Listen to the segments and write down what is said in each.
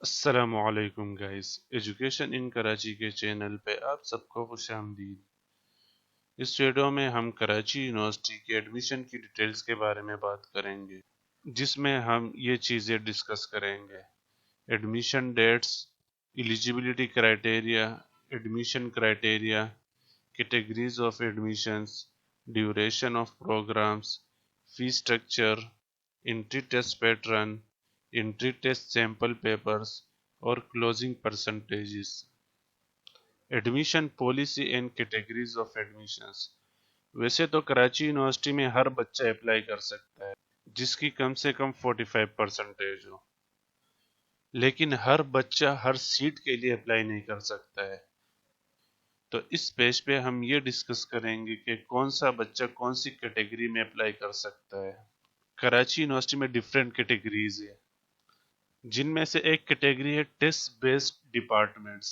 السلام علیکم guys, education ان کراچی کے چینل پہ آپ سب کو خوش آمدید۔ اس ویڈیو میں ہم کراچی یونیورسٹی کے ایڈمیشن کی ڈیٹیلز کے بارے میں بات کریں گے، جس میں ہم یہ چیزیں ڈسکس کریں گے: admission dates, eligibility criteria, admission criteria, categories of admissions, duration of programmes, fee structure, entry test pattern, entry test sample papers اور closing percentages. Admission policy and categories of admissions. ویسے تو کراچی یونیورسٹی میں ہر بچہ apply کر سکتا ہے جس کی کم سے کم 45% ہو، لیکن ہر بچہ ہر سیٹ کے لیے اپلائی نہیں کر سکتا ہے۔ تو اس پیج پہ ہم یہ ڈسکس کریں گے کہ کون سا بچہ کون سی کیٹیگری میں اپلائی کر سکتا ہے۔ کراچی یونیورسٹی میں ڈیفرنٹ کیٹیگریز ہیں، جن میں سے ایک کیٹیگری ہے test based departments.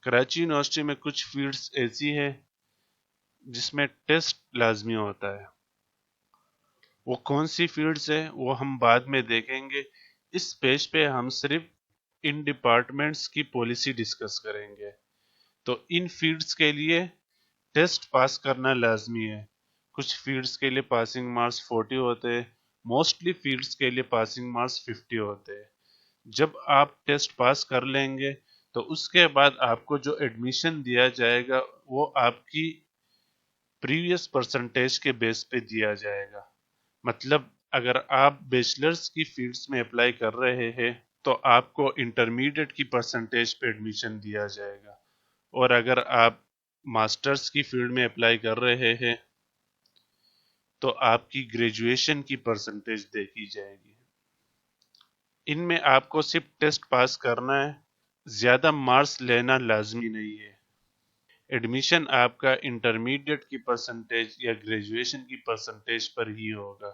Karachi university میں کچھ فیلڈز ایسی ہے جس میں ٹیسٹ لازمی ہوتا ہے۔ وہ کون سی فیلڈز ہیں وہ ہم بعد میں دیکھیں گے۔ اس پیج پہ ہم صرف ان ڈپارٹمنٹس کی پالیسی ڈسکس کریں گے۔ تو ان فیلڈز کے لیے ٹیسٹ پاس کرنا لازمی ہے۔ کچھ فیلڈز کے لیے پاسنگ مارکس 40 ہوتے ہیں، موسٹلی فیلڈز کے لیے پاسنگ مارکس 50 ہوتے ہیں۔ جب آپ ٹیسٹ پاس کر لیں گے تو اس کے بعد آپ کو جو ایڈمیشن دیا جائے گا وہ آپ کی پریویس پرسنٹیج کے بیس پہ دیا جائے گا۔ مطلب اگر آپ بیچلرز کی فیلڈز میں اپلائی کر رہے ہیں تو آپ کو انٹرمیڈیٹ کی پرسنٹیج پہ ایڈمیشن دیا جائے گا، اور اگر آپ ماسٹرز کی فیلڈ میں اپلائی کر رہے ہیں تو آپ کی گریجویشن کی پرسنٹیج دیکھی جائے گی۔ ان میں آپ کو صرف ٹیسٹ پاس کرنا ہے، زیادہ مارکس لینا لازمی نہیں ہے۔ ایڈمیشن آپ کا انٹرمیڈیٹ کی پرسنٹیج یا گریجویشن کی پرسنٹیج پر ہی ہوگا۔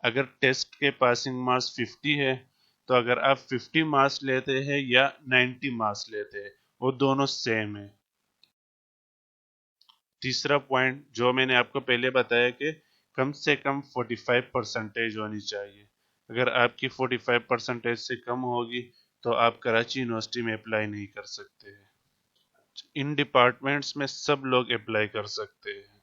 اگر ٹیسٹ کے پاسنگ مارکس 50 ہے تو اگر آپ 50 مارکس لیتے ہیں یا 90 مارکس لیتے ہیں وہ دونوں سیم ہیں۔ تیسرا پوائنٹ جو میں نے آپ کو پہلے بتایا کہ کم سے کم 45% ہونی چاہیے۔ اگر آپ کی 45% سے کم ہوگی تو آپ کراچی یونیورسٹی میں اپلائی نہیں کر سکتے ہیں۔ ان ڈپارٹمنٹس میں سب لوگ اپلائی کر سکتے ہیں۔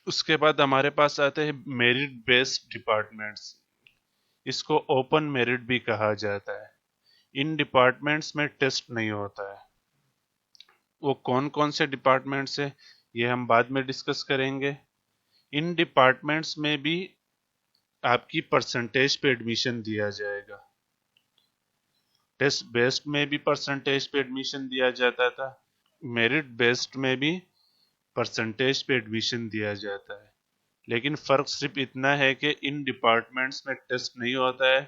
اس کے بعد ہمارے پاس آتے ہیں میرٹ بیسڈ ڈپارٹمنٹس۔ اس کو اوپن میرٹ بھی کہا جاتا ہے۔ ان ڈپارٹمنٹس میں ٹیسٹ نہیں ہوتا ہے۔ وہ کون کون سے ڈپارٹمنٹس ہیں یہ ہم بعد میں ڈسکس کریں گے۔ ان ڈپارٹمنٹس میں بھی آپ کی پرسنٹیج پہ ایڈمیشن دیا جائے گا۔ ٹیسٹ بیسڈ میں بھی پرسنٹیج پہ ایڈمیشن دیا جاتا تھا، میرٹ بیسڈ میں بھی پرسنٹیج پہ ایڈمیشن دیا جاتا ہے، لیکن فرق صرف اتنا ہے کہ ان ڈپارٹمنٹس میں ٹیسٹ نہیں ہوتا ہے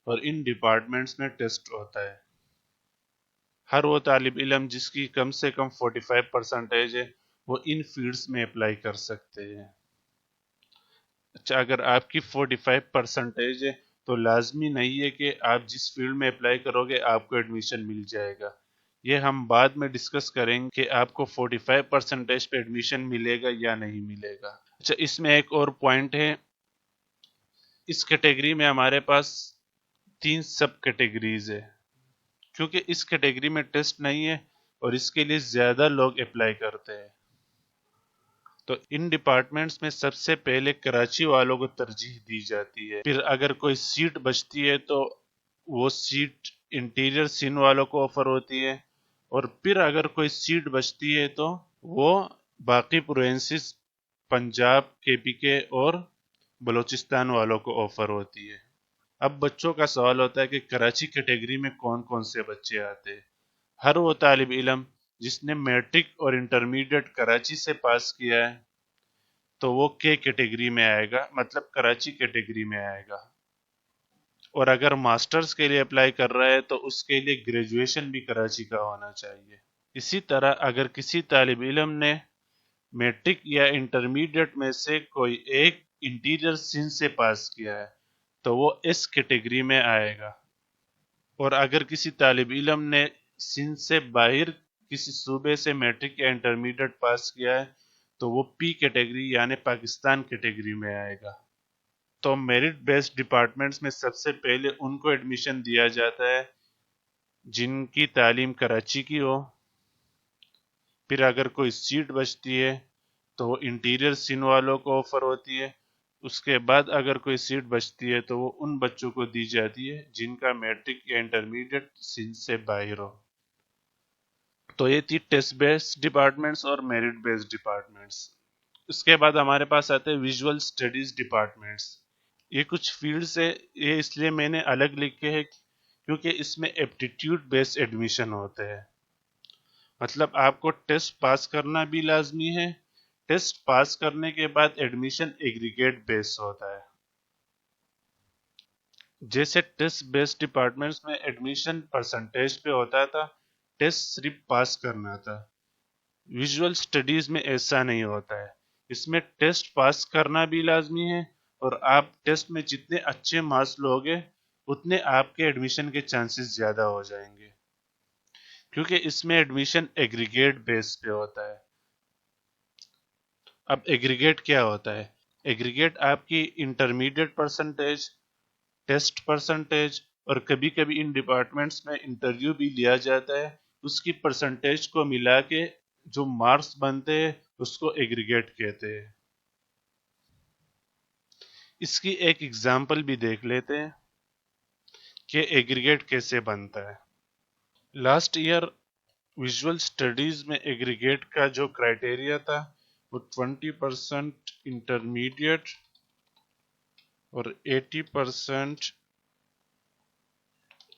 اور ان ڈپارٹمنٹس میں ٹیسٹ ہوتا ہے۔ ہر وہ طالب علم جس کی کم سے کم 45% ہے وہ ان فیلڈز میں اپلائی کر سکتے ہیں۔ اچھا، اگر آپ کی 45% ہے تو لازمی نہیں ہے کہ آپ جس فیلڈ میں اپلائی کرو گے آپ کو ایڈمیشن مل جائے گا۔ یہ ہم بعد میں ڈسکس کریں گے کہ آپ کو 45% پہ ایڈمیشن ملے گا یا نہیں ملے گا۔ اچھا، اس میں ایک اور پوائنٹ ہے، اس کیٹیگری میں ہمارے پاس 3 سب کیٹیگریز ہے، کیونکہ اس کیٹیگری میں ٹیسٹ نہیں ہے اور اس کے لیے زیادہ لوگ اپلائی کرتے ہیں۔ تو ان ڈپارٹمنٹس میں سب سے پہلے کراچی والوں کو ترجیح دی جاتی ہے، پھر اگر کوئی سیٹ بچتی ہے تو وہ سیٹ انٹیریئر سندھ والوں کو آفر ہوتی ہے، اور پھر اگر کوئی سیٹ بچتی ہے تو وہ باقی پروونسز پنجاب، کے پی کے اور بلوچستان والوں کو آفر ہوتی ہے۔ اب بچوں کا سوال ہوتا ہے کہ کراچی کیٹیگری میں کون کون سے بچے آتے ہیں۔ ہر وہ طالب علم جس نے میٹرک اور انٹرمیڈیٹ کراچی سے پاس کیا ہے تو وہ کے کیٹیگری میں آئے گا، مطلب کراچی کیٹیگری میں آئے گا۔ اور اگر ماسٹرز کے لیے اپلائی کر رہا ہے تو اس کے لیے گریجویشن بھی کراچی کا ہونا چاہیے۔ اسی طرح اگر کسی طالب علم نے میٹرک یا انٹرمیڈیٹ میں سے کوئی ایک انٹیریئر سندھ سے پاس کیا ہے تو وہ اس کیٹیگری میں آئے گا، اور اگر کسی طالب علم نے سندھ سے باہر کسی صوبے سے میٹرک یا انٹرمیڈیٹ پاس کیا ہے تو وہ پی کیٹیگری یعنی پاکستان کیٹیگری میں آئے گا۔ تو میرٹ بیسڈ ڈپارٹمنٹس میں سب سے پہلے ان کو ایڈمیشن دیا جاتا ہے جن کی تعلیم کراچی کی ہو. پھر اگر کوئی سیٹ بچتی ہے تو وہ انٹیریئر سندھ والوں کو آفر ہوتی ہے. اس کے بعد اگر کوئی سیٹ بچتی ہے تو وہ ان بچوں کو دی جاتی ہے جن کا میٹرک یا انٹرمیڈیٹ سندھ سے باہر ہو. تو یہ تھی ٹیسٹ بیسڈ ڈپارٹمنٹس اور میرٹ بیسڈ ڈپارٹمنٹس. اس کے بعد ہمارے پاس آتے ہیں ویژول اسٹڈیز ڈپارٹمنٹس. یہ کچھ فیلڈز ہے، یہ اس لیے میں نے الگ لکھے ہیں کیونکہ اس میں ایپٹیٹیوڈ بیس ایڈمیشن ہوتے ہیں. مطلب آپ کو ٹیسٹ پاس کرنا بھی لازمی ہے. ٹیسٹ پاس کرنے کے بعد ایڈمیشن ایگریگیٹ بیس ہوتا ہے. جیسے ٹیسٹ بیس ڈپارٹمنٹس میں ایڈمیشن پرسنٹیج پہ ہوتا تھا، ٹیسٹ صرف پاس کرنا تھا. ویژول اسٹڈیز میں ایسا نہیں ہوتا ہے. اس میں ٹیسٹ پاس کرنا بھی لازمی ہے اور آپ ٹیسٹ میں جتنے اچھے مارکس لوگے اتنے آپ کے ایڈمیشن کے چانسز زیادہ ہو جائیں گے کیونکہ اس میں ایڈمیشن ایگریگیٹ بیس پہ ہوتا ہے. اب ایگریگیٹ کیا ہوتا ہے؟ ایگریگیٹ آپ کی انٹرمیڈیٹ پرسنٹیج، ٹیسٹ پرسنٹیج اور کبھی کبھی ان ڈپارٹمنٹس میں انٹرویو بھی لیا جاتا ہے، اس کی پرسنٹیج کو ملا کے جو مارکس بنتے ہیں اس کو ایگریگیٹ کہتے ہیں. اس کی ایک ایگزامپل بھی دیکھ لیتے ہیں کہ ایگریگیٹ کیسے بنتا ہے. لاسٹ ایئر ویژول اسٹڈیز میں ایگریگیٹ کا جو کرائٹیریا تھا وہ 20% انٹرمیڈیٹ اور 80%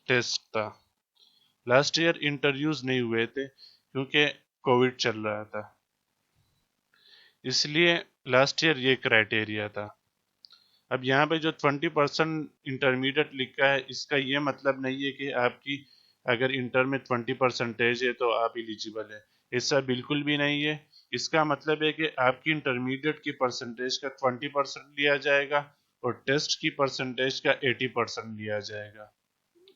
ٹیسٹ تھا. لاسٹ ایئر انٹرویوز نہیں ہوئے تھے کیونکہ کووڈ چل رہا تھا، اس لیے لاسٹ ایئر یہ کرائٹیریا تھا. اب یہاں پہ جو 20% انٹرمیڈیٹ لکھا ہے اس کا یہ مطلب نہیں ہے کہ آپ کی اگر انٹر میں 20% ہے تو آپ ایلیجیبل ہے. ایسا بالکل بھی نہیں ہے. اس کا مطلب ہے کہ آپ کی انٹرمیڈیٹ کی پرسنٹیج کا 20% لیا جائے گا اور ٹیسٹ کی پرسنٹیج کا 80% لیا جائے گا.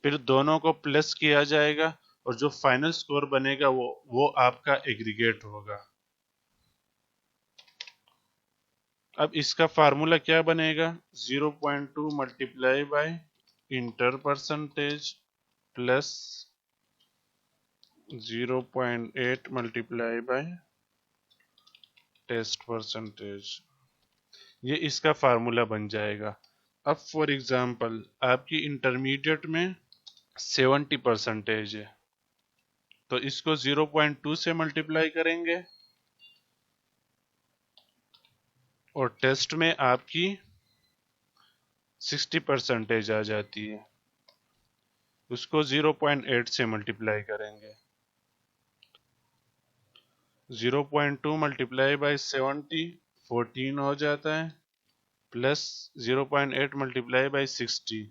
پھر دونوں کو پلس کیا جائے گا اور جو فائنل سکور بنے گا وہ آپ کا ایگریگیٹ ہوگا. اب اس کا فارمولا کیا بنے گا؟ 0.2 multiply by inter percentage plus 0.8 multiply by test percentage. یہ اس کا فارمولا بن جائے گا. اب فور ایگزامپل آپ کی انٹرمیڈیٹ میں 70% ہے تو اس کو 0.2 سے ملٹیپلائی کریں گے اور ٹیسٹ میں آپ کی 60% آ جاتی ہے، اس کو 0.8 سے ملٹیپلائی کریں گے. 0.2 ملٹیپلائی بائی 70 14 ہو جاتا ہے پلس 0.8 ملٹیپلائی بائی 60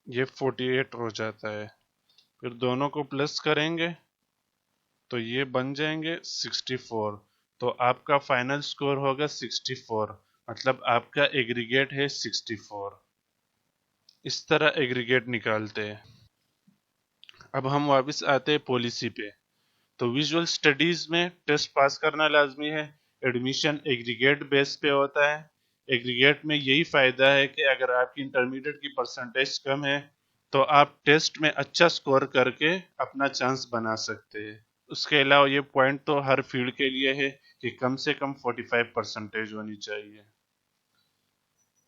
یہ 48 ہو جاتا ہے. پھر دونوں کو پلس کریں گے تو یہ بن جائیں گے 64. تو آپ کا فائنل سکور ہوگا 64، مطلب آپ کا ایگریگیٹ ہے 64. اس طرح ایگریگیٹ نکالتے ہیں. اب ہم واپس آتے ہیں پالیسی پہ. تو ویژول اسٹڈیز میں ٹیسٹ پاس کرنا لازمی ہے. ایڈمیشن ایگریگیٹ بیس پہ ہوتا ہے. ایگریگیٹ میں یہی فائدہ ہے کہ اگر آپ کی انٹرمیڈیٹ کی پرسنٹیج کم ہے تو آپ ٹیسٹ میں اچھا سکور کر کے اپنا چانس بنا سکتے ہیں. اس کے علاوہ یہ پوائنٹ تو ہر فیلڈ کے لیے ہے کہ کم سے کم 45% ہونی چاہیے.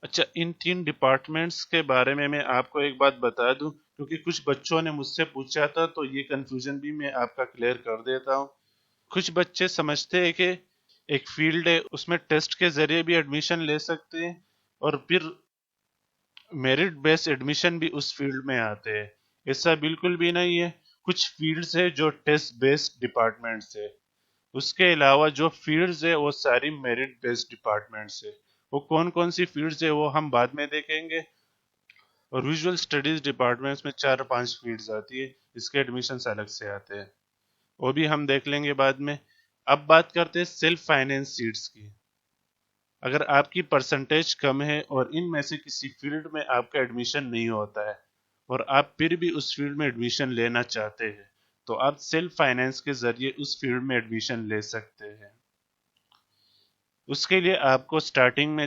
اچھا، ان 3 ڈپارٹمنٹس کے بارے میں آپ کو ایک بات بتا دوں کیونکہ کچھ بچوں نے مجھ سے پوچھا تھا تو یہ کنفیوژن بھی میں آپ کا کلیئر کر دیتا ہوں. کچھ بچے سمجھتے ہیں کہ ایک فیلڈ ہے اس میں ٹیسٹ کے ذریعے بھی ایڈمیشن لے سکتے ہیں اور پھر میرٹ بیس ایڈمیشن بھی اس فیلڈ میں آتے ہیں. ایسا بالکل بھی نہیں ہے. کچھ فیلڈز ہے جو ٹیسٹ بیسڈ ڈپارٹمنٹس ہے، اس کے علاوہ جو فیلڈز ہے وہ ساری میرٹ بیسڈ ڈپارٹمنٹس ہے. وہ کون کون سی فیلڈز ہے وہ ہم بعد میں دیکھیں گے. اور ویژول اسٹڈیز ڈپارٹمنٹس میں 4-5 فیلڈز آتی ہے، اس کے ایڈمیشنز الگ سے آتے ہیں، وہ بھی ہم دیکھ لیں گے بعد میں. اب بات کرتے ہیں سیلف فائنینس سیٹس کی. اگر آپ کی پرسنٹیج کم ہے اور ان میں سے کسی فیلڈ میں آپ کا ایڈمیشن نہیں ہوتا ہے اور آپ پھر بھی اس فیلڈ میں ایڈمیشن لینا چاہتے ہیں تو آپ سیلف فائنینس کے ذریعے اس فیلڈ میں ایڈمیشن لے سکتے ہیں. اس کے لیے آپ کو سٹارٹنگ میں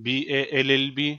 BA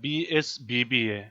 BSBBA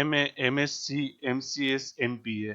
MA MSc MCS MPA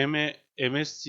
MA MSc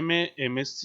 MA MSc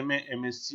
MA MSc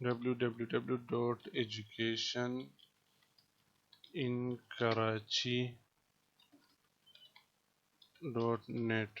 www.educationinkarachi.net।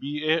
BA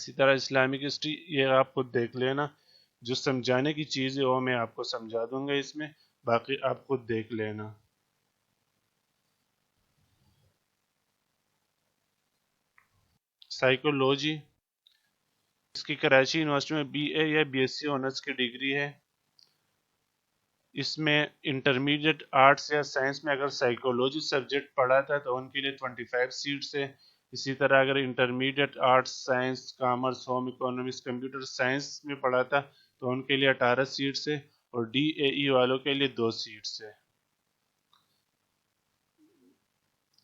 اسی طرح اسلامک ہسٹری یہ آپ خود دیکھ لینا، جو سمجھانے کی چیز ہے وہ میں آپ کو سمجھا دوں گا اس میں، باقی آپ خود دیکھ لینا۔ سائیکولوجی، اس کی کراچی یونیورسٹی میں بی اے یا بی ایس سی آنرس کی ڈگری ہے۔ اس میں انٹرمیڈیٹ آرٹس یا سائنس میں اگر سائیکولوجی سبجیکٹ پڑھا تھا تو ان کے لیے 25 سیٹس ہے۔ اسی طرح اگر intermediate arts, science, commerce, home economics, computer science میں پڑھا تھا تو ان کے لیے 18 سیٹس ہے، اور ڈی اے ای والوں کے لیے 2 سیٹس ہے۔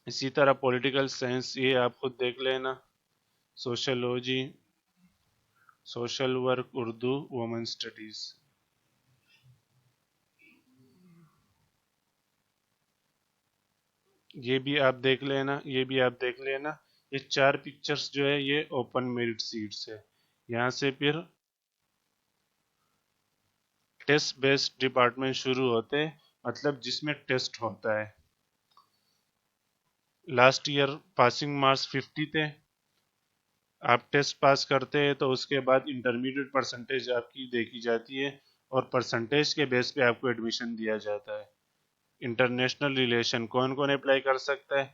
اسی طرح پولیٹیکل سائنس یہ آپ خود دیکھ لینا۔ Sociology, social work, Urdu, women studies, یہ بھی آپ دیکھ لینا، یہ بھی آپ دیکھ لینا۔ یہ 4 پکچرز جو ہے یہ اوپن میرٹ سیٹس ہے۔ یہاں سے پھر ٹیسٹ بیسڈ ڈپارٹمنٹ شروع ہوتے ہیں، مطلب جس میں ٹیسٹ ہوتا ہے۔ لاسٹ ایئر پاسنگ مارکس 50 تھے، آپ ٹیسٹ پاس کرتے ہیں تو اس کے بعد انٹرمیڈیٹ پرسنٹیج آپ کی دیکھی جاتی ہے، اور پرسنٹیج کے بیس پہ آپ کو ایڈمیشن دیا جاتا ہے۔ انٹرنیشنل ریلیشن کون کون اپلائی کر سکتا ہے؟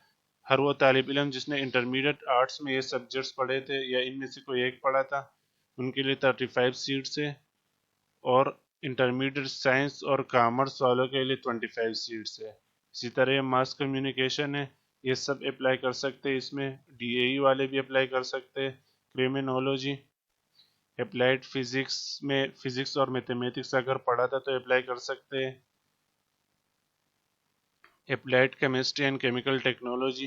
ہر وہ طالب علم جس نے انٹرمیڈیٹ آرٹس میں یہ سبجیکٹس پڑھے تھے یا ان میں سے کوئی ایک پڑھا تھا، ان کے لیے 35 سیٹس ہیں، اور انٹرمیڈیٹ سائنس اور کامرس والوں کے لیے 25 سیٹس ہے۔ اسی طرح ماس کمیونیکیشن ہے، یہ سب اپلائی کر سکتے ہیں، اس میں ڈی اے ای والے بھی اپلائی کر سکتے ہیں۔ کرiminology، اپلائیڈ فزکس میں فزکس اور میتھمیٹکس اگر پڑھا تھا تو اپلائی کر سکتے ہیں۔ Applied chemistry and chemical technology,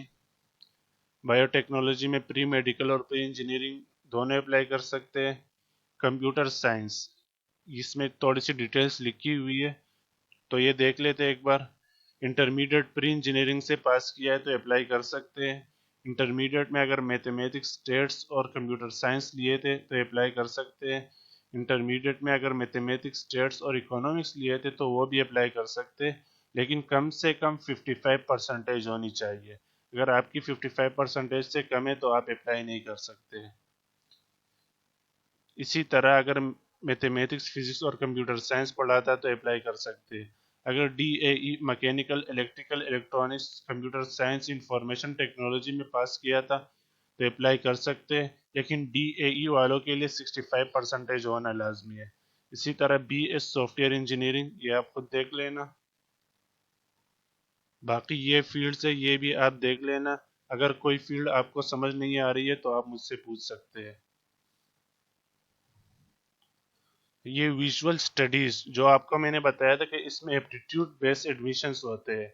bio technology میں پری میڈیکل اور پری انجینئرنگ دونوں اپلائی کر سکتے ہیں۔ کمپیوٹر سائنس، اس میں تھوڑی سی ڈیٹیلز لکھی ہوئی ہے تو یہ دیکھ لیتے ہیں ایک بار۔ انٹرمیڈیٹ پری انجینئرنگ سے پاس کیا ہے تو اپلائی کر سکتے ہیں۔ انٹرمیڈیٹ میں اگر میتھمیٹکس، اسٹیٹس اور کمپیوٹر سائنس لیے تھے تو اپلائی کر سکتے ہیں۔ انٹرمیڈیٹ میں اگر میتھمیٹکس، اسٹیٹس اور اکنامکس لیے تھے تو وہ بھی اپلائی کر سکتے ہیں، لیکن کم سے کم 55% ہونی چاہیے۔ اگر آپ کی 55% سے کم ہے تو آپ اپلائی نہیں کر سکتے۔ اسی طرح اگر میتھمیٹکس، فزکس اور کمپیوٹر سائنس پڑھا تھا تو اپلائی کر سکتے۔ اگر D A E mechanical, electrical, electronics, computer science, information technology میں پاس کیا تھا تو اپلائی کر سکتے، لیکن ڈی اے ای والوں کے لیے 65% ہونا لازمی ہے۔ اسی طرح B S soft ware engineering, یہ آپ خود دیکھ لینا۔ باقی یہ فیلڈز ہے، یہ بھی آپ دیکھ لینا۔ اگر کوئی فیلڈ آپ کو سمجھ نہیں آ رہی ہے تو آپ مجھ سے پوچھ سکتے ہیں۔ یہ ویژول اسٹڈیز جو آپ کو میں نے بتایا تھا کہ اس میں ایپٹیٹیوڈ بیس ایڈمیشنز ہوتے ہیں۔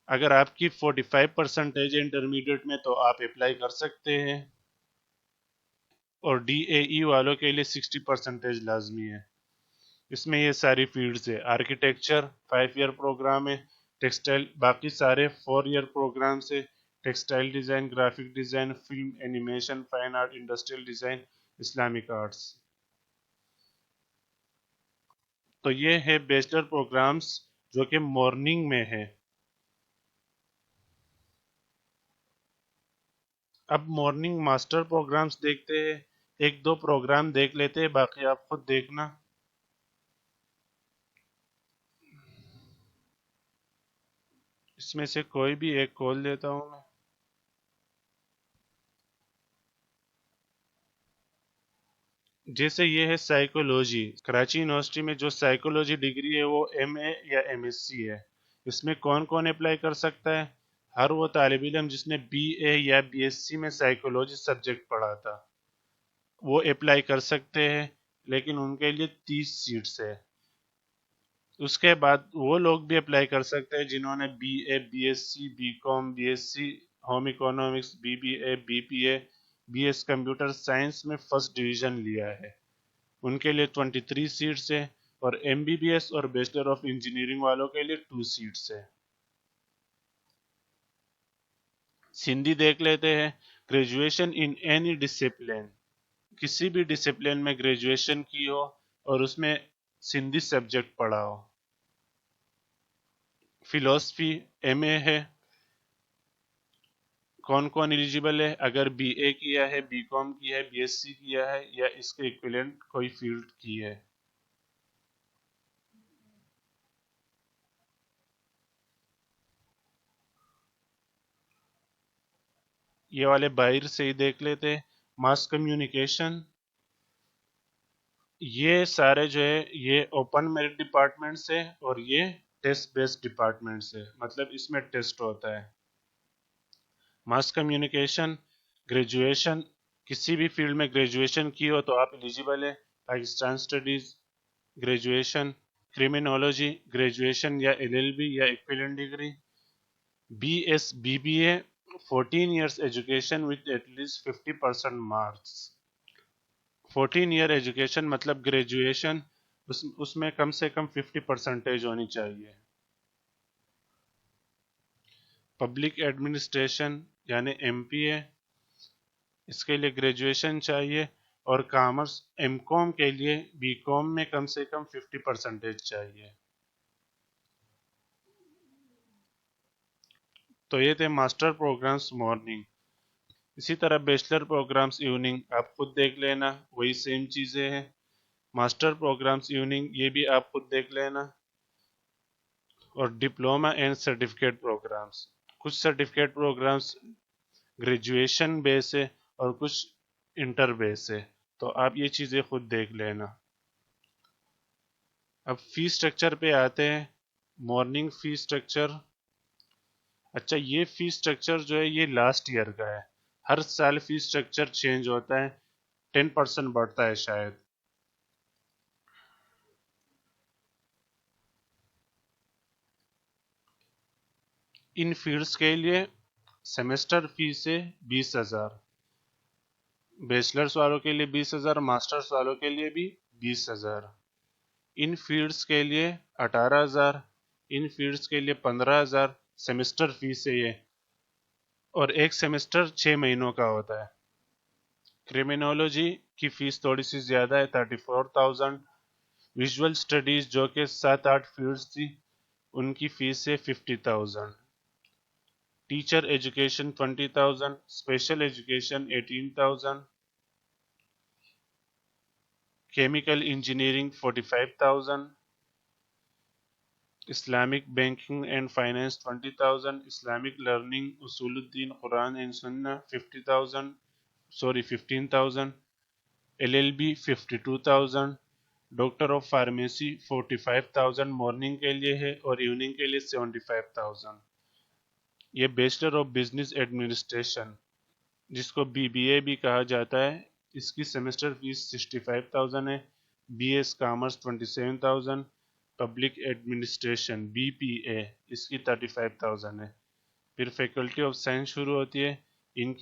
اگر آپ کی 45% انٹرمیڈیٹ میں تو آپ اپلائی کر سکتے ہیں، اور ڈی اے ای والوں کے لیے 60% لازمی ہے۔ اس میں یہ ساری فیلڈز ہے۔ آرکیٹیکچر 5 ایئر پروگرام ہے، ٹیکسٹائل باقی سارے 4 ایئر پروگرام سے، textile design, graphic design, film animation, fine art, industrial design, Islamic arts. تو یہ ہے بیچلر پروگرامز جو کہ مارننگ میں ہے۔ اب مارننگ ماسٹر پروگرامز دیکھتے ہیں، ایک دو پروگرام دیکھ لیتے ہیں، باقی آپ خود دیکھنا۔ اس میں سے کوئی بھی ایک کھول دیتا ہوں میں۔ جیسے یہ ہے سائیکولوجی، کراچی یونیورسٹی میں جو سائیکولوجی ڈگری ہے وہ ایم اے یا ایم ایس سی ہے۔ اس میں کون کون اپلائی کر سکتا ہے؟ ہر وہ طالب علم جس نے بی اے یا بی ایس سی میں سائیکولوجی سبجیکٹ پڑھا تھا وہ اپلائی کر سکتے ہیں، لیکن ان کے لیے 30 سیٹس ہے۔ اس کے بعد وہ لوگ بھی اپلائی کر سکتے ہیں جنہوں نے B A, B S C, B com, B S C home economics, B B A, B P A, B S computer science میں فرسٹ ڈویژن لیا ہے، ان کے لیے 23 سیٹس ہیں، اور ایم بی بی ایس اور بیچلر آف انجینئرنگ والوں کے لیے 2 سیٹس ہیں۔ سندھی دیکھ لیتے ہیں، گریجویشن ان اینی ڈسپلن، کسی بھی ڈسپلن میں گریجویشن کی ہو اور اس میں سندھی سبجیکٹ پڑھا ہو۔ فلسفی ایم اے ہے، کون کون ایلیجیبل ہے؟ اگر بی اے کیا ہے، بی کام کیا ہے، بی ایس سی کیا ہے یا اس کے ایکویلنٹ کوئی فیلڈ کی ہے۔ یہ والے باہر سے ہی دیکھ لیتے۔ ماس کمیونیکیشن، یہ سارے جو ہے یہ اوپن میرٹ ڈپارٹمنٹ سے اور یہ ٹیسٹ بیسڈ ڈپارٹمنٹ سے، مطلب اس میں ٹیسٹ ہوتا ہے۔ ماس کمیونیکیشن گریجویشن، کسی بھی فیلڈ میں گریجویشن کی ہو تو آپ ایلیجیبل ہے۔ Pakistan studies graduation, criminology graduation یا ایل ایل بی یا equivalent degree, B S B B A 14 years education with at least 50% marks. 14 year education مطلب گریجویشن، اس میں کم سے کم 50% ہونی چاہیے۔ پبلک ایڈمنسٹریشن یعنی ایم پی اے، اس کے لیے گریجویشن چاہیے، اور کامرس ایم کام کے لیے بی کام میں کم سے کم 50% چاہیے۔ تو یہ تھے ماسٹر پروگرامز مارننگ۔ اسی طرح بیچلر پروگرامز ایوننگ آپ خود دیکھ لینا، وہی سیم چیزیں ہیں۔ ماسٹر پروگرامز ایوننگ یہ بھی آپ خود دیکھ لینا، اور ڈپلوما اینڈ سرٹیفکیٹ پروگرامز، کچھ سرٹیفکیٹ پروگرامز گریجویشن بیس ہے اور کچھ انٹر بیس ہے، تو آپ یہ چیزیں خود دیکھ لینا۔ اب فی سٹرکچر پہ آتے ہیں۔ مارننگ فی سٹرکچر، اچھا یہ فی سٹرکچر جو ہے یہ لاسٹ ایئر کا ہے، ہر سال فی سٹرکچر چینج ہوتا ہے، 10% بڑھتا ہے شاید۔ ان فیلڈز کے لیے سیمسٹر فیس ہے 20,000، بیچلرز والوں کے لیے 20,000، ماسٹرز والوں کے لیے بھی 20,000۔ ان فیلڈز کے لیے 18,000، ان فیلڈز کے لیے 15,000 سیمسٹر فیس ہے یہ، اور ایک سیمسٹر 6 مہینوں کا ہوتا ہے۔ کرمنالوجی کی فیس تھوڑی سی زیادہ ہے 34,000۔ ویژول اسٹڈیز جو کہ 7-8 فیلڈز تھی ان کی فیس ہے 50,000۔ Teacher education 20,000، special education 18,000، chemical engineering 45,000، Islamic banking and finance 20,000، Islamic learning اصول الدین قرآن اینڈ سنہ 15,000، L L be 52,000، doctor of pharmacy 45,000 morning کے لیے ہے، اور ایوننگ کے لیے 75,000۔ یہ بیچلر آف بزنس ایڈمنسٹریشن جس کو بی بی اے بھی کہا جاتا ہے، اس کی سیمسٹر فیس 65,000 ہے۔ B S commerce 27,000، public administration B P A اس کی 35,000 ہے۔ پھر فیکلٹی آف سائنس شروع ہوتی ہے، ان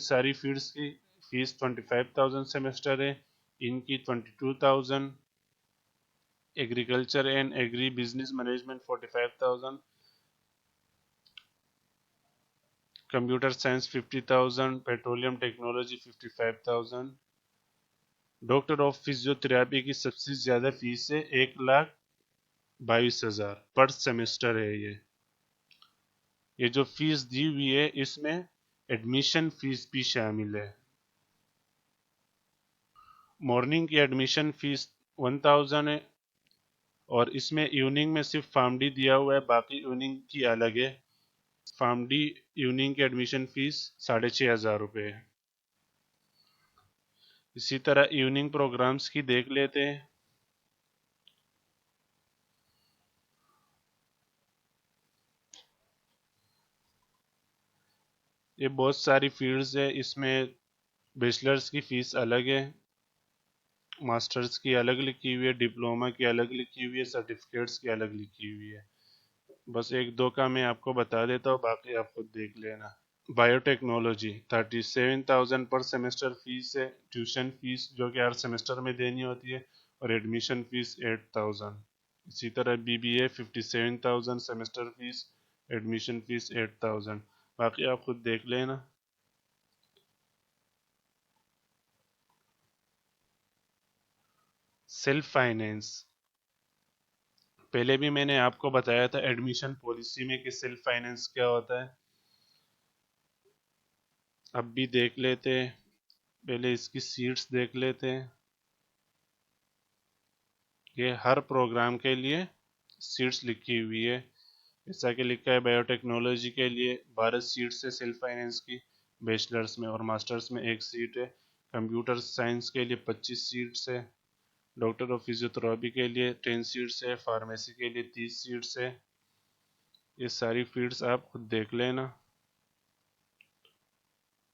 ساری فیلڈز کی فیس 25,000 سیمسٹر ہے، ان کی 22,000۔ Agriculture and agri business management 45,000، computer science 50,000، petroleum technology 55,000۔ Doctor of physiotherapy کی سب سے زیادہ فیس ہے 1,22,000 پر سیمسٹر ہے۔ یہ جو فیس دی ہوئی ہے اس میں ایڈمیشن فیس بھی شامل ہے۔ مارننگ کی ایڈمیشن فیس 1,000 ہے، اور اس میں ایوننگ میں صرف فارم ڈی دیا ہوا ہے، باقی ایوننگ کی الگ ہے۔ فارم ڈی ایوننگ کی ایڈمیشن فیس 6,500 روپے ہے۔ اسی طرح ایوننگ پروگرامز کی دیکھ لیتے ہیں۔ یہ بہت ساری فیلڈز ہے، اس میں بیچلرز کی فیس الگ ہے، ماسٹرز کی الگ لکھی ہوئی ہے، ڈپلوما کی الگ لکھی ہوئی ہے، سرٹیفکیٹس کی الگ لکھی ہوئی ہے۔ بس ایک دو کا میں آپ کو بتا دیتا ہوں، باقی آپ خود دیکھ لینا۔ بایو ٹیکنالوجی 37,000 پر سیمسٹر فیس ہے، ٹیوشن فیس جو کہ ہر سیمسٹر میں دینی ہوتی ہے، اور ایڈمیشن فیس 8,000۔ اسی طرح B B A 57,000 semester fee, admission fee 8,000۔ باقی آپ خود دیکھ لینا۔ سیلف فائنینس، پہلے بھی میں نے آپ کو بتایا تھا ایڈمیشن پالیسی میں کہ سیلف فائنینس کیا ہوتا ہے۔ اب بھی دیکھ لیتے ہیں، پہلے اس کی سیٹس دیکھ لیتے ہیں۔ یہ ہر پروگرام کے لیے سیٹس لکھی ہوئی ہے، جیسا کہ لکھا ہے بایو ٹیکنالوجی کے لیے 12 سیٹس ہے سیلف فائنینس کی، بیچلرز میں، اور ماسٹرز میں 1 سیٹ ہے۔ کمپیوٹر سائنس کے لیے 25 سیٹس ہے۔ ڈاکٹر آف فزیوتھراپی کے لیے 10 سیٹس ہے۔ فارمیسی کے لیے 30 سیٹس ہے۔ یہ ساری فیلڈز آپ خود دیکھ لینا،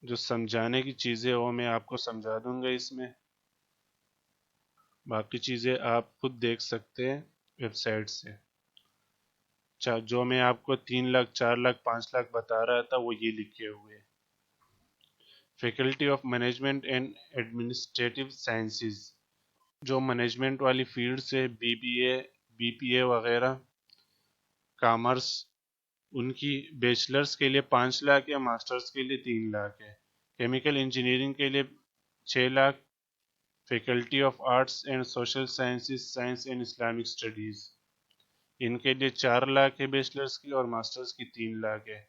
جو سمجھانے کی چیزیں وہ میں آپ کو سمجھا دوں گا اس میں، باقی چیزیں آپ خود دیکھ سکتے ہیں ویب سائٹ سے۔ جو میں آپ کو 3 لاکھ 4 لاکھ 5 لاکھ بتا رہا تھا وہ یہ لکھے ہوئے۔ Faculty of management and administrative sciences, جو مینجمنٹ والی فیلڈ سے بی پی اے وغیرہ، کامرس، ان کی بیچلرز کے لیے 5 لاکھ ہے، ماسٹرز کے لیے 3 لاکھ ہے۔ کیمیکل انجینئرنگ کے لیے 6 lakh. Faculty of arts and social sciences, science and Islamic studies, ان کے لیے 4 لاکھ ہے بیچلرز کی، اور ماسٹرز کی 3 لاکھ ہے۔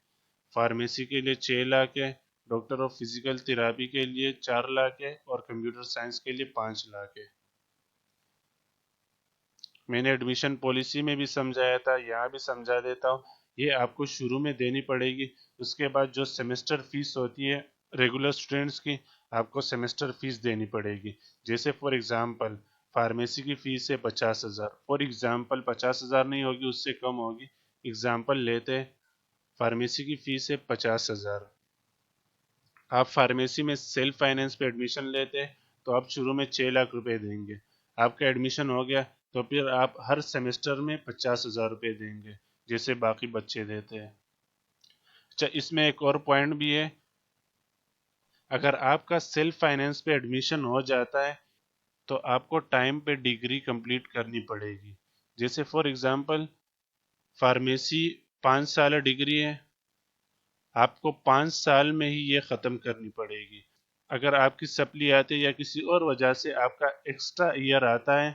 فارمیسی کے لیے 6 لاکھ ہے۔ ڈاکٹر آف فزیکل تھراپی کے لیے 4 لاکھ ہے، اور کمپیوٹر سائنس کے لیے 5 لاکھ ہے۔ میں نے ایڈمیشن پالیسی میں بھی سمجھایا تھا، یہاں بھی سمجھا دیتا ہوں۔ یہ آپ کو شروع میں دینی پڑے گی، اس کے بعد جو سیمسٹر فیس ہوتی ہے ریگولر سٹوڈنٹس کی، آپ کو سیمسٹر فیس دینی پڑے گی۔ جیسے فار ایگزامپل فارمیسی کی فیس ہے 50,000، فار ایگزامپل 50,000 نہیں ہوگی، اس سے کم ہوگی، ایگزامپل لیتے ہیں، فارمیسی کی فیس ہے 50,000۔ آپ فارمیسی میں سیلف فائنینس پہ ایڈمیشن لیتے ہیں تو آپ شروع میں 6 لاکھ روپے دیں گے۔ آپ کا ایڈمیشن ہو گیا تو پھر آپ ہر سیمسٹر میں 50,000 روپے دیں گے، جیسے باقی بچے دیتے ہیں۔ اچھا، اس میں ایک اور پوائنٹ بھی ہے، اگر آپ کا سیلف فائنینس پہ ایڈمیشن ہو جاتا ہے تو آپ کو ٹائم پہ ڈگری کمپلیٹ کرنی پڑے گی۔ جیسے فار ایگزامپل فارمیسی 5 سالہ ڈگری ہے، آپ کو 5 سال میں ہی یہ ختم کرنی پڑے گی۔ اگر آپ کی سپلی آتی ہے یا کسی اور وجہ سے آپ کا ایکسٹرا ایئر آتا ہے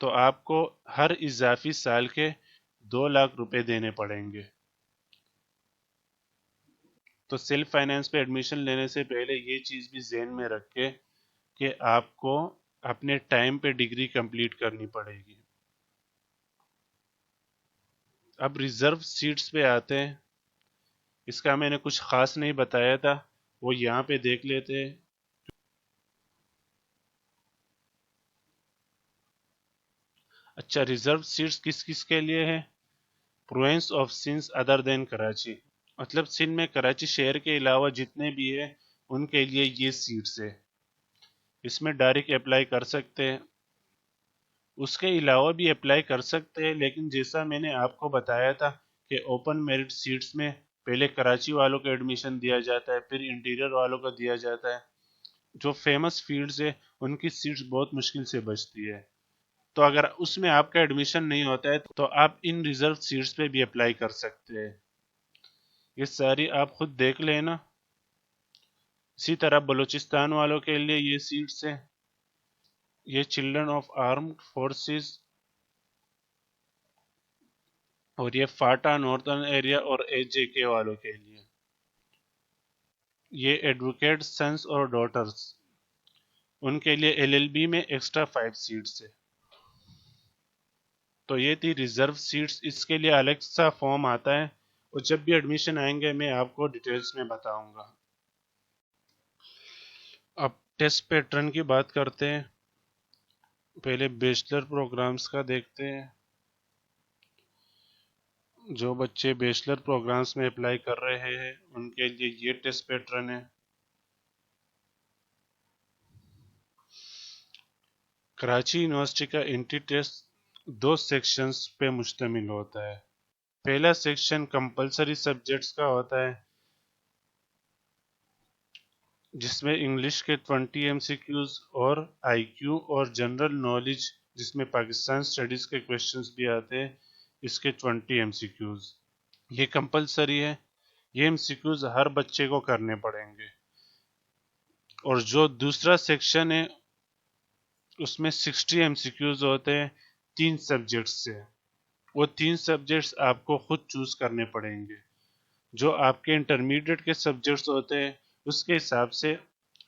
تو آپ کو ہر اضافی سال کے 2 لاکھ روپے دینے پڑیں گے۔ تو سیلف فائنینس پہ ایڈمیشن لینے سے پہلے یہ چیز بھی ذہن میں رکھے کہ آپ کو اپنے ٹائم پہ ڈگری کمپلیٹ کرنی پڑے گی۔ اب ریزرو سیٹس پہ آتے ہیں، اس کا میں نے کچھ خاص نہیں بتایا تھا، وہ یہاں پہ دیکھ لیتے ہیں۔ اچھا، ریزرو سیٹس کس کس کے لیے ہے؟ پروونس آف سندھ ادر دین کراچی، مطلب سندھ میں کراچی شہر کے علاوہ جتنے بھی ہیں ان کے لیے یہ سیٹس ہے۔ اس میں ڈائریکٹ اپلائی کر سکتے ہیں، اس کے علاوہ بھی اپلائی کر سکتے ہیں، لیکن جیسا میں نے آپ کو بتایا تھا کہ اوپن میرٹ سیٹس میں پہلے کراچی والوں کو ایڈمیشن دیا جاتا ہے، پھر انٹیریئر والوں کو دیا جاتا ہے۔ جو فیمس فیلڈز ہے ان کی سیٹس بہت مشکل سے بچتی ہے، تو اگر اس میں آپ کا ایڈمیشن نہیں ہوتا ہے تو آپ ان ریزرو سیٹس پہ بھی اپلائی کر سکتے ہیں۔ یہ ساری آپ خود دیکھ لینا۔ اسی طرح بلوچستان والوں کے لیے یہ سیٹس ہیں، یہ چلڈرن آف آرمڈ فورسز، اور یہ فاٹا نارتھرن ایریا اور اے جے کے والوں کے لیے۔ یہ ایڈوکیٹ سنس اور ڈاٹرز، ان کے لیے ایل ایل بی میں ایکسٹرا 5 سیٹس ہے۔ تو یہ تھی ریزرو سیٹس، اس کے لیے الگ سا فارم آتا ہے، اور جب بھی ایڈمیشن آئیں گے میں آپ کو ڈیٹیلز میں بتاؤں گا۔ اب ٹیسٹ پیٹرن کی بات کرتے ہیں، پہلے بیچلر پروگرامز کا دیکھتے ہیں۔ جو بچے بیچلر پروگرامز میں اپلائی کر رہے ہیں ان کے لیے یہ ٹیسٹ پیٹرن ہے۔ کراچی یونیورسٹی کا انٹری ٹیسٹ 2 سیکشنز پہ مشتمل ہوتا ہے۔ پہلا سیکشن کمپلسری سبجیکٹس کا ہوتا ہے، جس میں انگلش کے 20 ایم سی کیوز اور آئی کیو اور جنرل نالج، جس میں پاکستان اسٹڈیز کے کویشچنز بھی آتے ہیں، اس کے 20 ایم سی کیوز۔ یہ کمپلسری ہے، یہ ایم سی کیوز ہر بچے کو کرنے پڑیں گے۔ اور جو دوسرا سیکشن ہے اس میں 60 ایم سی کیوز ہوتے ہیں 3 سبجیکٹس سے، وہ 3 سبجیکٹس آپ کو خود چوز کرنے پڑیں گے۔ جو آپ کے انٹرمیڈیٹ کے سبجیکٹس ہوتے ہیں اس کے حساب سے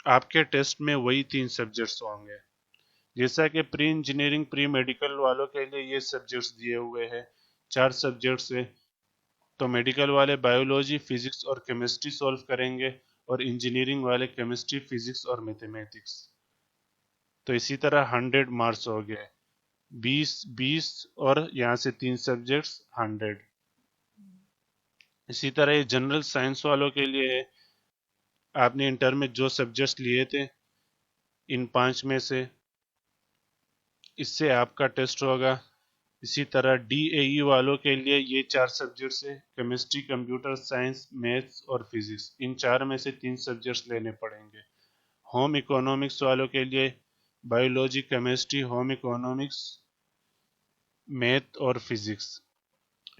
آپ کے ٹیسٹ میں وہی 3 سبجیکٹس ہوں گے. جیسا کہ پری انجینئرنگ پری میڈیکل والوں کے لیے یہ سبجیکٹس دیے ہوئے ہیں، 4 سبجیکٹس ہیں. تو میڈیکل والے بایولوجی، فزکس اور کیمسٹری سولو کریں گے، اور انجینئرنگ والے کیمسٹری، فزکس اور میتھمیٹکس. تو اسی طرح 100 مارکس ہو گئے، 20 اور یہاں سے 3 سبجیکٹس 100. اسی طرح یہ جنرل سائنس والوں کے لیے ہے. آپ نے انٹر میں جو سبجیکٹس لیے تھے ان 5 میں سے، اس سے آپ کا ٹیسٹ ہوگا. اسی طرح ڈی اے ای والوں کے لیے یہ 4 سبجیکٹس ہیں، کیمسٹری، کمپیوٹر سائنس، میتھس اور فزکس. ان 4 میں سے 3 سبجیکٹس لینے پڑیں گے. ہوم اکنامکس والوں کے لیے biology, chemistry, home economics, math اور فزکس.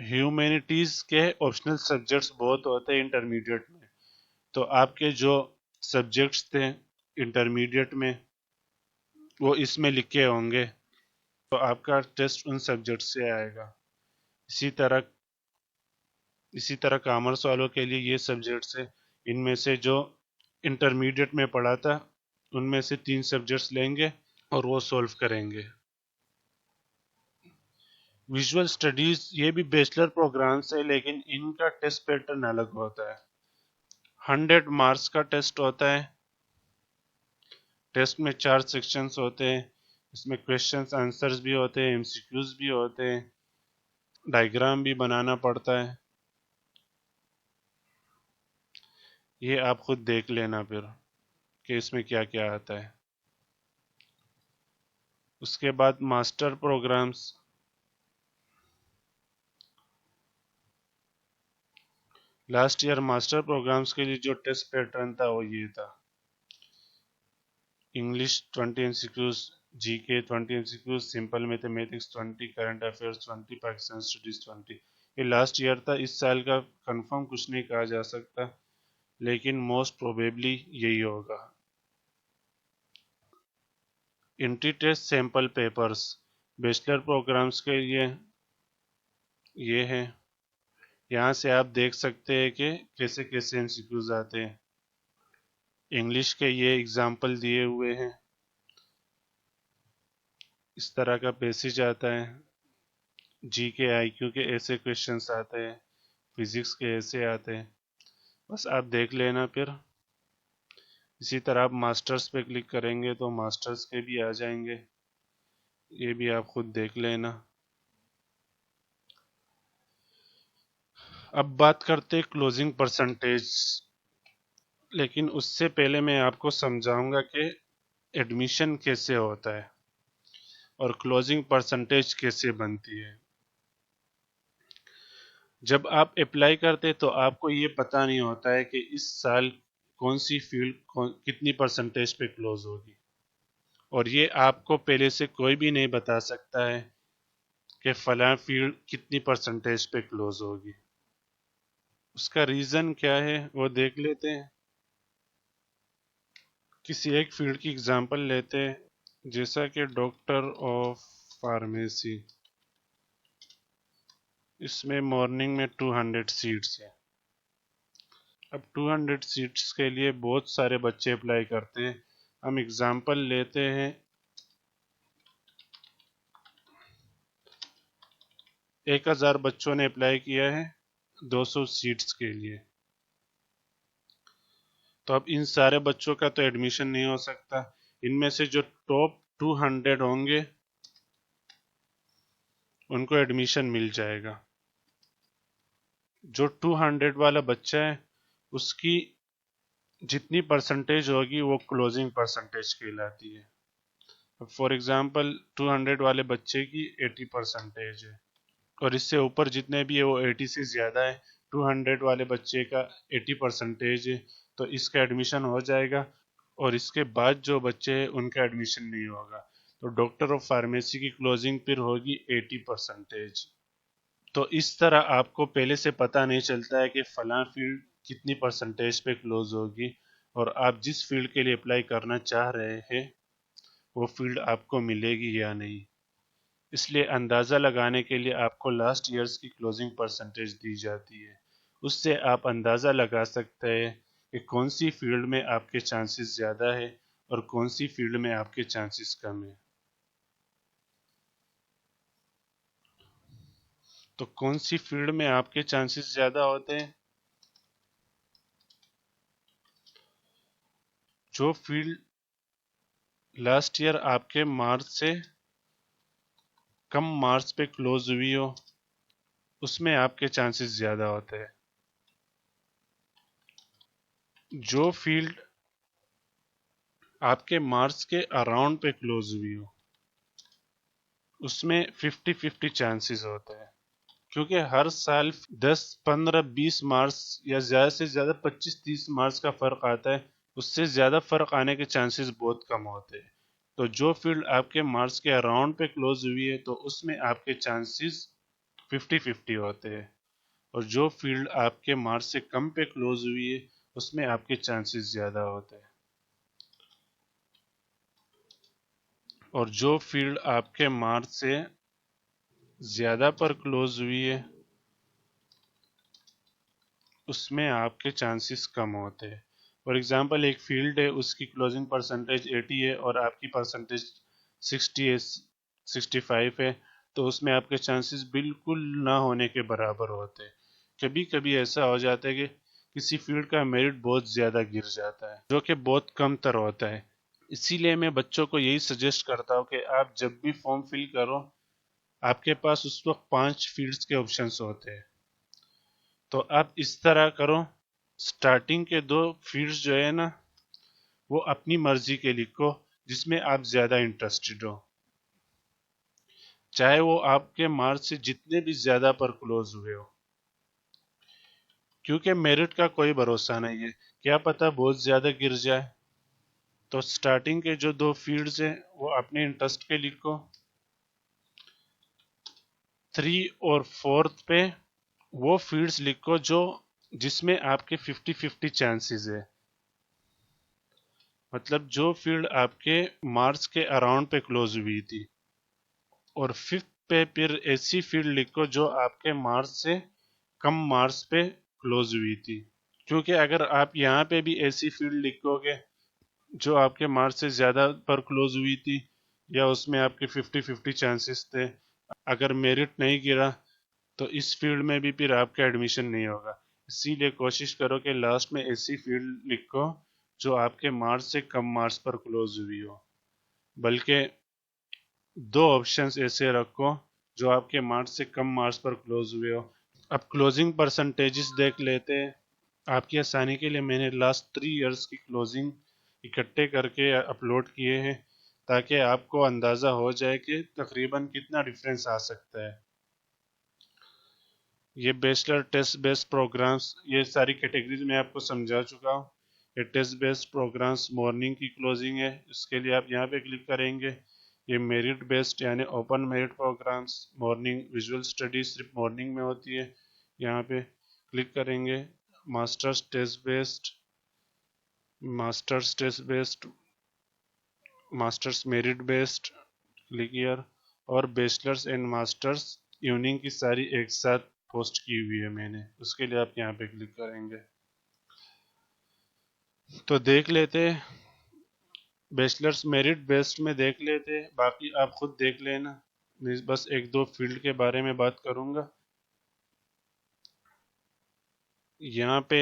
ہیومینٹیز کے آپشنل سبجیکٹس بہت ہوتے ہیں انٹرمیڈیٹ میں، تو آپ کے جو سبجیکٹس تھے انٹرمیڈیٹ میں وہ اس میں لکھے ہوں گے، تو آپ کا ٹیسٹ ان سبجیکٹ سے آئے گا. اسی طرح کامرس والوں کے لیے یہ سبجیکٹس ہیں، ان میں سے جو انٹرمیڈیٹ میں پڑھا تھا ان میں سے 3 سبجیکٹس لیں گے اور وہ سولو کریں گے. ویژول اسٹڈیز یہ بھی بیچلر پروگرامس ہے، لیکن ان کا ٹیسٹ پیٹرن الگ ہوتا ہے. 100 مارکس کا ٹیسٹ ہوتا ہے. ٹیسٹ میں 4 سیکشنز ہوتے ہیں، اس میں کویشچنز آنسرز بھی ہوتے ہیں، ایم سی کیوز بھی ہوتے ہیں، ڈائیگرام بھی بنانا پڑتا ہے. یہ آپ خود دیکھ لینا پھر کہ اس میں کیا کیا آتا ہے. اس کے بعد master programmes. Last year master programmes کے لیے جو ٹیسٹ پیٹرن تھا وہ یہ تھا: English 20 M C Qs, G K 20 M C Qs, simple mathematics 20، current affairs 20، Pakistan studies 20. یہ لاسٹ ایئر تھا، اس سال کا کنفرم کچھ نہیں کہا جا سکتا، لیکن موسٹ پروبیبلی یہی ہوگا. Entry test sample papers bachelor programmes کے لیے یہ ہے. یہاں سے آپ دیکھ سکتے ہیں کہ کیسے کیسے ایم سی کیوز آتے ہیں. انگلش کے یہ اگزامپل دیے ہوئے ہیں، اس طرح کا پیسج آتا ہے. جی کے آئی کیو کے ایسے کویشچنس آتے ہیں، فزکس کے ایسے آتے ہیں. بس آپ دیکھ لینا پھر. اسی طرح آپ ماسٹرز پہ کلک کریں گے تو ماسٹرز کے بھی آ جائیں گے، یہ بھی آپ خود دیکھ لینا. اب بات کرتے کلوزنگ پرسنٹیج، لیکن اس سے پہلے میں آپ کو سمجھاؤں گا کہ ایڈمیشن کیسے ہوتا ہے اور کلوزنگ پرسنٹیج کیسے بنتی ہے. جب آپ اپلائی کرتے تو آپ کو یہ پتہ نہیں ہوتا ہے کہ اس سال کون سی فیلڈ کتنی پرسنٹیج پہ کلوز ہوگی، اور یہ آپ کو پہلے سے کوئی بھی نہیں بتا سکتا ہے کہ فلاں فیلڈ کتنی پرسنٹیج پہ کلوز ہوگی. اس کا ریزن کیا ہے وہ دیکھ لیتے ہیں. کسی ایک فیلڈ کی اگزامپل لیتے ہیں، جیسا کہ ڈاکٹر آف فارمیسی. اس میں مارننگ میں 200 سیٹس ہیں. اب 200 سیٹس کے لیے بہت سارے بچے اپلائی کرتے ہیں. ہم اگزامپل لیتے ہیں 1000 بچوں نے اپلائی کیا ہے 200 سیٹس کے لیے. تو اب ان سارے بچوں کا تو ایڈمیشن نہیں ہو سکتا. ان میں سے جو ٹاپ 200 ہوں گے ان کو ایڈمیشن مل جائے گا. جو 200 والا بچہ ہے اس کی جتنی پرسنٹیج ہوگی وہ کلوزنگ پرسنٹیج کہلاتی ہے. فار ایگزامپل 200 والے بچے کی 80% ہے، اور اس سے اوپر جتنے بھی ہے وہ 80 سے زیادہ ہے. 200 والے بچے کا 80% ہے تو اس کا ایڈمیشن ہو جائے گا، اور اس کے بعد جو بچے ہیں ان کا ایڈمیشن نہیں ہوگا. تو ڈاکٹر آف فارمیسی کی کلوزنگ پھر ہوگی 80%. تو اس طرح آپ کو پہلے سے پتہ نہیں چلتا ہے کہ فلاں فیلڈ کتنی پرسنٹیج پہ کلوز ہوگی، اور آپ جس فیلڈ کے لیے اپلائی کرنا چاہ رہے ہیں وہ فیلڈ آپ کو ملے گی یا نہیں. اس لیے اندازہ لگانے کے لیے آپ کو لاسٹ ایئرز کی کلوزنگ پرسنٹیج دی جاتی ہے، اس سے آپ اندازہ لگا سکتے ہیں کہ کون سی فیلڈ میں آپ کے چانسز زیادہ ہے اور کون سی فیلڈ میں آپ کے چانسز کم ہیں۔ تو کون سی فیلڈ میں آپ کے چانسز زیادہ ہوتے ہیں؟ جو فیلڈ لاسٹ ایئر آپ کے مارکس سے کم مارکس پہ کلوز ہوئی ہو اس میں آپ کے چانسز زیادہ ہوتے ہیں۔ جو فیلڈ آپ کے مارکس کے اراؤنڈ پہ کلوز ہوئی ہو اس میں 50-50 چانسز ہوتے ہیں، کیونکہ ہر سال 10-15-20 مارکس یا زیادہ سے زیادہ 25-30 مارکس کا فرق آتا ہے، اس سے زیادہ فرق آنے کے چانسز بہت کم ہوتے ہیں۔ تو جو فیلڈ آپ کے مارکس کے اراؤنڈ پہ کلوز ہوئی ہے تو اس میں آپ کے چانسز 50-50 ہوتے ہیں، اور جو فیلڈ آپ کے مارکس سے کم پہ کلوز ہوئی ہے اس میں آپ کے چانسز زیادہ ہوتے ہیں، اور جو فیلڈ آپ کے مارکس سے زیادہ پر کلوز ہوئی ہے اس میں آپ کے چانسز کم ہوتے ہیں۔ فار ایگزامپل ایک فیلڈ ہے، اس کی کلوزنگ پرسنٹیج 80 ہے اور آپ کی پرسنٹیج 60 ہے، 65 ہے، تو اس میں آپ کے چانسز بالکل نہ ہونے کے برابر ہوتے ہیں۔ کبھی کبھی ایسا ہو جاتا ہے کہ کسی فیلڈ کا میرٹ بہت زیادہ گر جاتا ہے جو کہ بہت کم تر ہوتا ہے۔ اسی لیے میں بچوں کو یہی سجیسٹ کرتا ہوں کہ آپ جب بھی فارم فل کرو آپ کے پاس اس وقت 5 فیلڈز کے آپشنز ہوتے ہیں، تو آپ اس طرح کرو، سٹارٹنگ کے 2 فیلڈز جو ہے نا وہ اپنی مرضی کے لکھو جس میں آپ زیادہ انٹرسٹڈ ہو، چاہے وہ آپ کے مارکس سے جتنے بھی زیادہ پر کلوز ہوئے ہو، کیونکہ میرٹ کا کوئی بھروسہ نہیں ہے، کیا پتہ بہت زیادہ گر جائے۔ تو سٹارٹنگ کے جو 2 فیلڈز ہیں وہ اپنے انٹرسٹ کے لکھو، 3 اور 4 پہ وہ فیلڈز لکھو جس میں آپ کے 50-50 چانسز ہے، مطلب جو فیلڈ آپ کے مارکس کے اراؤنڈ پہ کلوز ہوئی تھی، اور 5 پہ پھر ایسی فیلڈ لکھو جو آپ کے مارکس سے کم مارکس پہ کلوز ہوئی تھی، کیونکہ اگر آپ یہاں پہ بھی ایسی فیلڈ لکھو گے جو آپ کے مارکس سے زیادہ پر کلوز ہوئی تھی یا اس میں آپ کے 50-50 چانسز تھے، اگر میرٹ نہیں گرا تو اس فیلڈ میں بھی پھر آپ کا ایڈمیشن نہیں ہوگا۔ اسی لیے کوشش کرو کہ لاسٹ میں ایسی فیلڈ لکھو جو آپ کے مارکس سے کم مارکس پر کلوز ہوئی ہو، بلکہ 2 آپشنز ایسے رکھو جو آپ کے مارکس سے کم مارکس پر کلوز ہوئے ہو۔ اب کلوزنگ پرسنٹیجز دیکھ لیتے ہیں۔ آپ کی آسانی کے لیے میں نے لاسٹ 3 ایئرس کی کلوزنگ اکٹھے کر کے اپلوڈ کیے ہیں تاکہ آپ کو اندازہ ہو جائے کہ تقریباً کتنا ڈفرینس آ سکتا ہے۔ یہ بیچلر ٹیسٹ بیسڈ پروگرامز، یہ ساری کیٹیگریز میں آپ کو سمجھا چکا ہوں۔ یہ ٹیسٹ بیسڈ پروگرامز مارننگ کی کلوزنگ ہے، اس کے لیے آپ یہاں پہ کلک کریں گے۔ یہ میرٹ بیسڈ یعنی open merit programmes, morning visual studies صرف مارننگ میں ہوتی ہے، یہاں پہ کلک کریں گے۔ Masters test based, masters test based, masters merit based, click here, اور بیچلرز اینڈ ماسٹرز ایوننگ کی ساری ایک ساتھ پوسٹ کی ہوئی ہے میں نے، اس کے لیے آپ یہاں پہ کلک کریں گے۔ تو دیکھ لیتے بیچلرز میرٹ بیسڈ میں دیکھ لیتے، باقی آپ خود دیکھ لینا، میں بس 1-2 فیلڈ کے بارے میں بات کروں گا۔ یہاں پہ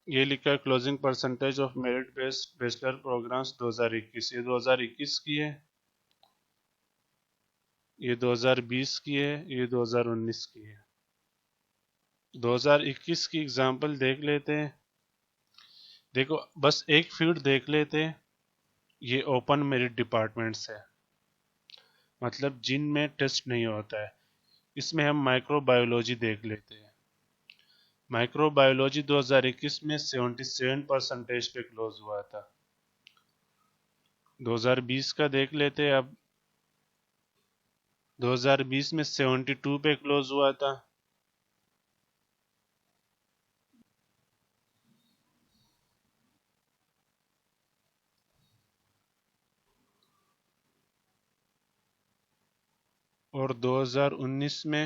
یہ لکھا ہے closing percentage of merit based bachelor programmes 2021، یہ 2021 کی ہے، یہ 2020 کی ہے، یہ 2019 کی ہے۔ 2021 کی اگزامپل دیکھ لیتے ہیں۔ دیکھو بس ایک فیلڈ دیکھ لیتے ہیں، یہ اوپن میرٹ ڈپارٹمنٹس ہے، مطلب جن میں ٹیسٹ نہیں ہوتا ہے۔ اس میں ہم مائکرو بایولوجی دیکھ لیتے ہیں۔ مائکرو بایولوجی 2021 میں 77% پہ کلوز ہوا تھا۔ 2020 کا دیکھ لیتے ہیں اب، 2020 میں 72 پہ کلوز ہوا تھا۔ اور 2019 میں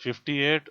58,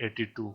82।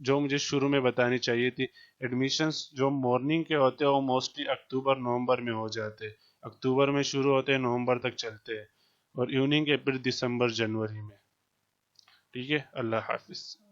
جو مجھے شروع میں بتانی چاہیے تھی. ایڈمیشنز جو مارننگ کے ہوتے ہیں وہ موسٹلی اکتوبر نومبر میں ہو جاتے. اکتوبر میں شروع ہوتے ہیں، نومبر تک چلتے ہیں، اور ایوننگ کے پھر دسمبر جنوری میں. ٹھیک ہے، اللہ حافظ.